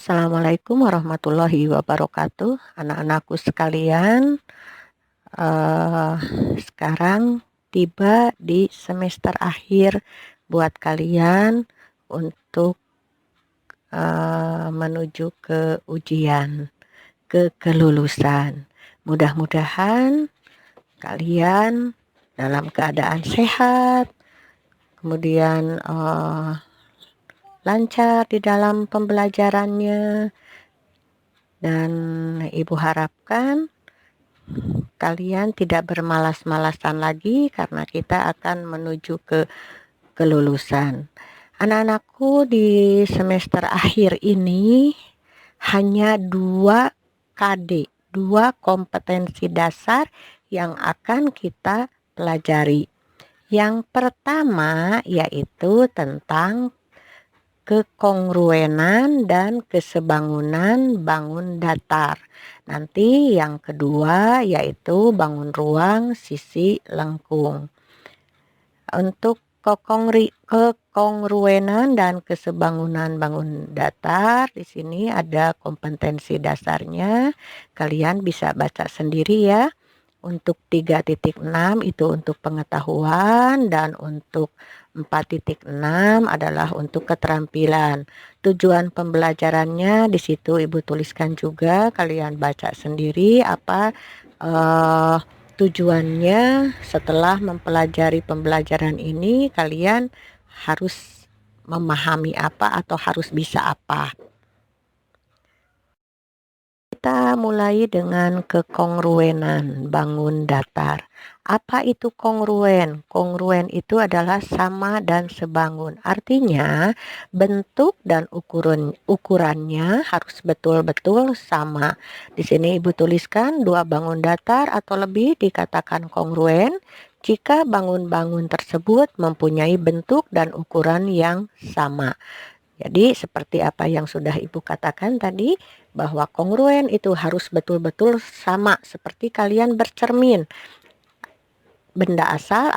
Assalamualaikum warahmatullahi wabarakatuh, anak-anakku sekalian. eh, Sekarang tiba di semester akhir buat kalian untuk menuju ke ujian, ke kelulusan. Mudah-mudahan kalian dalam keadaan sehat, kemudian lancar di dalam pembelajarannya, dan ibu harapkan kalian tidak bermalas-malasan lagi karena kita akan menuju ke kelulusan. Anak-anakku, di semester akhir ini hanya 2 KD, 2 kompetensi dasar yang akan kita pelajari. Yang pertama yaitu tentang kekongruenan dan kesebangunan bangun datar. Nanti yang kedua yaitu bangun ruang sisi lengkung. Untuk kekongruenan dan kesebangunan bangun datar, di sini ada kompetensi dasarnya. Kalian bisa baca sendiri ya. Untuk 3.6 itu untuk pengetahuan, dan untuk 4.6 adalah untuk keterampilan. Tujuan pembelajarannya di situ Ibu tuliskan juga, kalian baca sendiri apa tujuannya. Setelah mempelajari pembelajaran ini, kalian harus memahami apa atau harus bisa apa. Kita mulai dengan kekongruenan bangun datar. Apa itu kongruen? Kongruen itu adalah sama dan sebangun. Artinya bentuk dan ukurannya harus betul-betul sama. Di sini Ibu tuliskan 2 bangun datar atau lebih dikatakan kongruen jika bangun-bangun tersebut mempunyai bentuk dan ukuran yang sama. Jadi seperti apa yang sudah Ibu katakan tadi, bahwa kongruen itu harus betul-betul sama, seperti kalian bercermin. Benda asal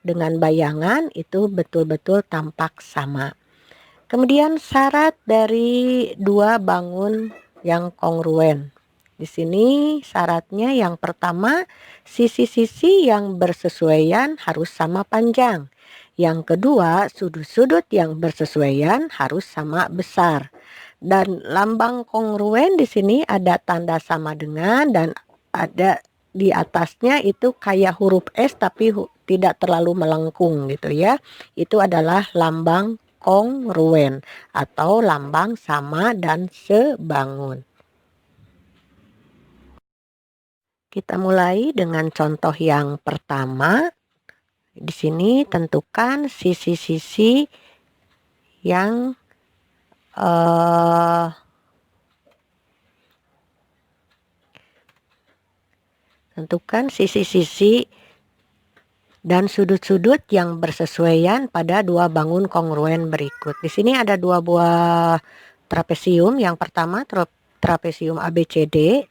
dengan bayangan itu betul-betul tampak sama. Kemudian syarat dari 2 bangun yang kongruen. Di sini syaratnya yang pertama, sisi-sisi yang bersesuaian harus sama panjang. Yang kedua, sudut-sudut yang bersesuaian harus sama besar. Dan lambang kongruen di sini ada tanda sama dengan, dan ada di atasnya itu kayak huruf S tapi tidak terlalu melengkung gitu ya. Itu adalah lambang kongruen atau lambang sama dan sebangun. Kita mulai dengan contoh yang pertama. Di sini tentukan sisi-sisi yang dan sudut-sudut yang bersesuaian pada 2 bangun kongruen berikut. Di sini ada 2 buah trapesium. Yang pertama trapesium ABCD,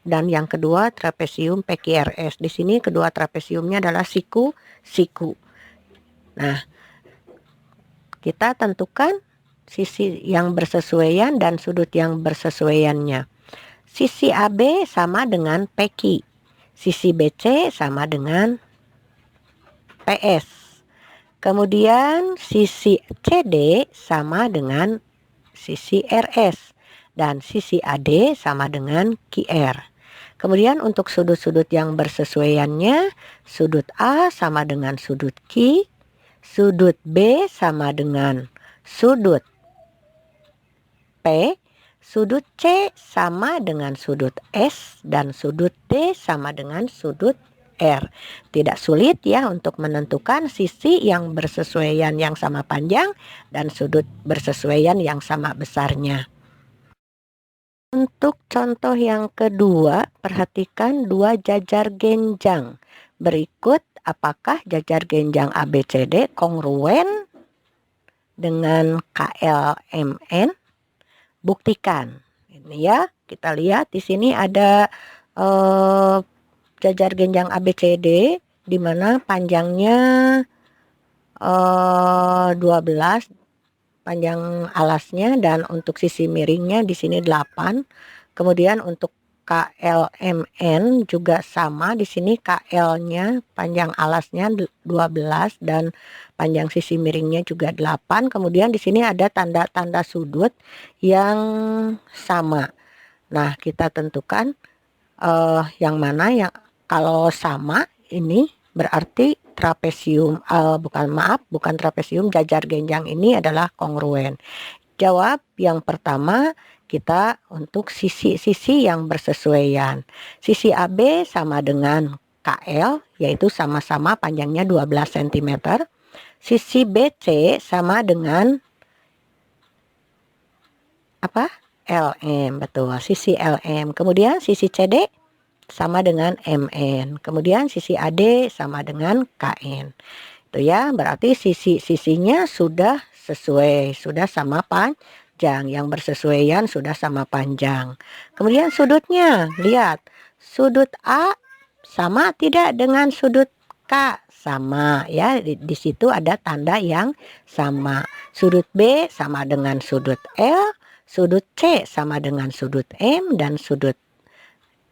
dan yang kedua trapesium PQRS. Di sini kedua trapesiumnya adalah siku-siku. Nah, kita tentukan sisi yang bersesuaian dan sudut yang bersesuaiannya. Sisi AB sama dengan PQ. Sisi BC sama dengan PS. Kemudian sisi CD sama dengan sisi RS. Dan sisi AD sama dengan QR. Kemudian untuk sudut-sudut yang bersesuaiannya, sudut A sama dengan sudut Q, sudut B sama dengan sudut P, sudut C sama dengan sudut S, dan sudut D sama dengan sudut R. Tidak sulit ya untuk menentukan sisi yang bersesuaian yang sama panjang dan sudut bersesuaian yang sama besarnya. Untuk contoh yang kedua, perhatikan 2 jajar genjang berikut. Apakah jajar genjang ABCD kongruen dengan KLMN? Buktikan. Ini ya, kita lihat di sini ada jajar genjang ABCD di mana panjangnya 12, panjang alasnya, dan untuk sisi miringnya di sini 8. Kemudian untuk KLMN juga sama, di sini KL-nya panjang alasnya 12 dan panjang sisi miringnya juga 8. Kemudian di sini ada tanda-tanda sudut yang sama. Nah, kita tentukan yang mana yang kalau sama ini berarti trapesium, bukan trapesium, jajar genjang ini adalah kongruen. Jawab yang pertama kita untuk sisi-sisi yang bersesuaian. Sisi AB sama dengan KL, yaitu sama-sama panjangnya 12 cm. Sisi BC sama dengan apa? LM, betul. Sisi LM. Kemudian sisi CD sama dengan MN. Kemudian sisi AD sama dengan KN. Itu ya, berarti sisi-sisinya sudah sesuai, sudah sama panjang, yang bersesuaian sudah sama panjang. Kemudian sudutnya, lihat. Sudut A sama tidak dengan sudut K? Sama ya, di situ ada tanda yang sama. Sudut B sama dengan sudut L, sudut C sama dengan sudut M, dan sudut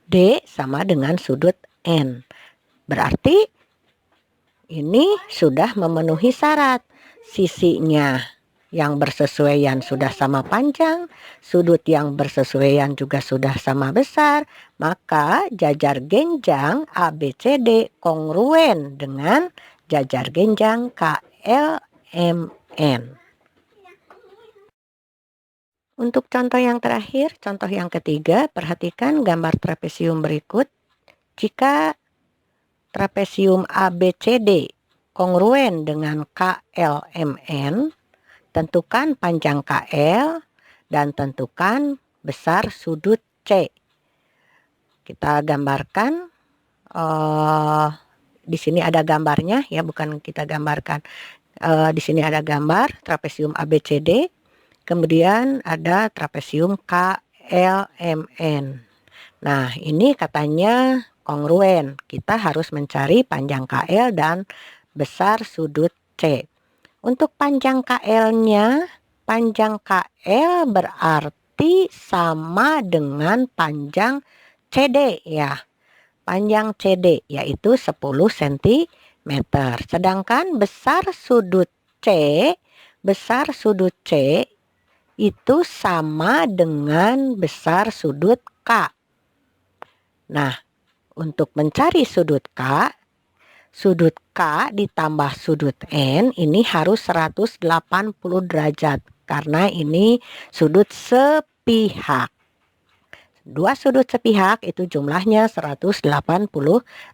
D sama dengan sudut N. Berarti ini sudah memenuhi syarat. Sisinya yang bersesuaian sudah sama panjang, sudut yang bersesuaian juga sudah sama besar, maka jajar genjang ABCD kongruen dengan jajar genjang KLMN. Untuk contoh yang terakhir, contoh yang ketiga, perhatikan gambar trapesium berikut. Jika trapesium ABCD kongruen dengan KLMN, tentukan panjang KL dan tentukan besar sudut C. Kita gambarkan, di sini ada gambarnya ya, bukan kita gambarkan. Di sini ada gambar trapesium ABCD, kemudian ada trapesium KLMN. Nah, ini katanya kongruen. Kita harus mencari panjang KL dan besar sudut C. Untuk panjang KL-nya, panjang KL berarti sama dengan panjang CD ya. Panjang CD yaitu 10 cm. Sedangkan besar sudut C itu sama dengan besar sudut K. Nah, untuk mencari sudut K ditambah sudut N ini harus 180 derajat karena ini sudut sepihak. Dua sudut sepihak itu jumlahnya 180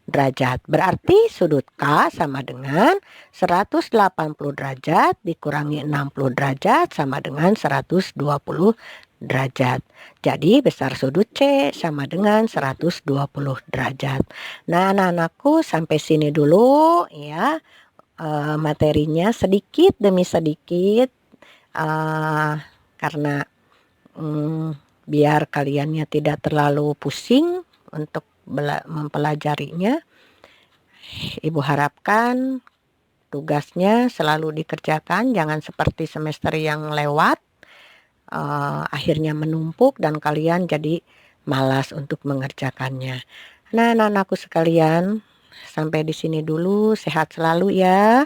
derajat. Berarti sudut K sama dengan 180 derajat dikurangi 60 derajat sama dengan 120 derajat. Jadi besar sudut C sama dengan 120 derajat. Nah, anak-anakku sampai sini dulu ya, materinya sedikit demi sedikit, karena biar kaliannya tidak terlalu pusing untuk mempelajarinya. Ibu harapkan tugasnya selalu dikerjakan, jangan seperti semester yang lewat, akhirnya menumpuk dan kalian jadi malas untuk mengerjakannya. Nah, anak-anakku sekalian, sampai di sini dulu. Sehat selalu ya.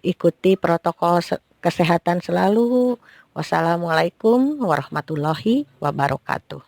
Ikuti protokol kesehatan selalu. Wassalamualaikum warahmatullahi wabarakatuh.